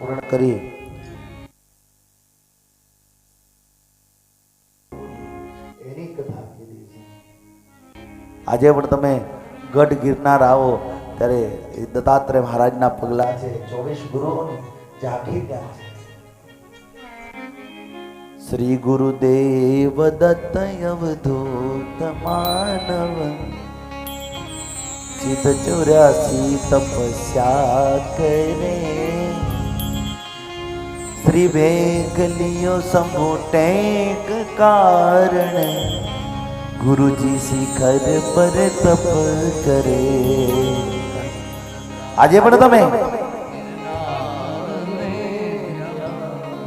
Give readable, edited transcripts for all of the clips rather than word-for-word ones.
પૂર્ણ કરી એની કથા કીધી છે। આજે પણ તમે ગઢ ગિરનાર આવો ત્યારે દત્તાત્રેય મહારાજના પગલા છે 24 ગુરુઓની ઝાંખી ત્યાં છે। શ્રી ગુરુદેવ દત્ત અવધૂત માનવ સિદ્ધ 84 તપસ્યા કરે શ્રી વેગ લિયો શંભુ ટેક કારણ ગુરુજી શિખર પર તપ કરે। આજે પણ તમે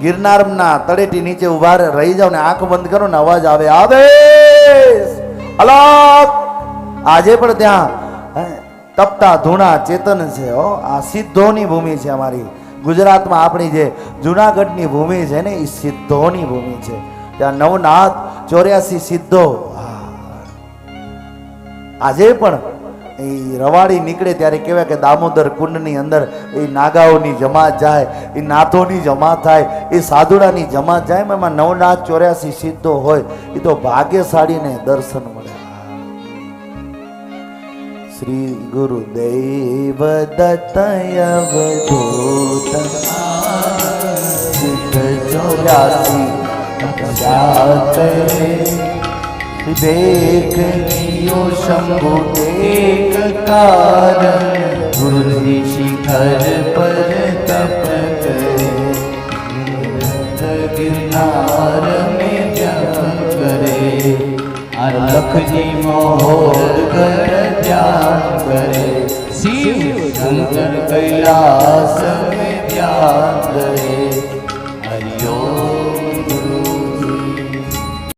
ગિરનારના તળેટી નીચે ઉભા રહી જાવ ને આંખ બંધ કરો ને અવાજ આવે આદેશ અલગ। આજે પણ ત્યાં તપતા ધૂણા ચેતન છે। આ સિદ્ધોની ભૂમિ છે। અમારી ગુજરાતમાં આપણી જે જુનાગઢની ભૂમિ છે ને એ સિદ્ધોની ભૂમિ છે। ત્યાં નવનાથ 84 સિદ્ધો આજે પણ એ રવાડી નીકળે ત્યારે કહેવાય કે દામોદર કુંડની અંદર એ નાગાઓની જમાત જાય, એ નાથોની જમાત થાય, એ સાધુડાની જમાત જાય, એમાં નવનાથ 84 સિદ્ધો હોય એ તો ભાગ્યશાળીને દર્શન મળે। શ્રી ગુરુદેવ દત્ત અવધૂત સિદ્ધ 84 वेग लियो शंभु टेक कारण गुरुजी शिखर पर तप करे गिरनार में जप करे अलख जी मोर कर ध्यान करे शिव शंकर कैलाश में ध्यान करे हरिओ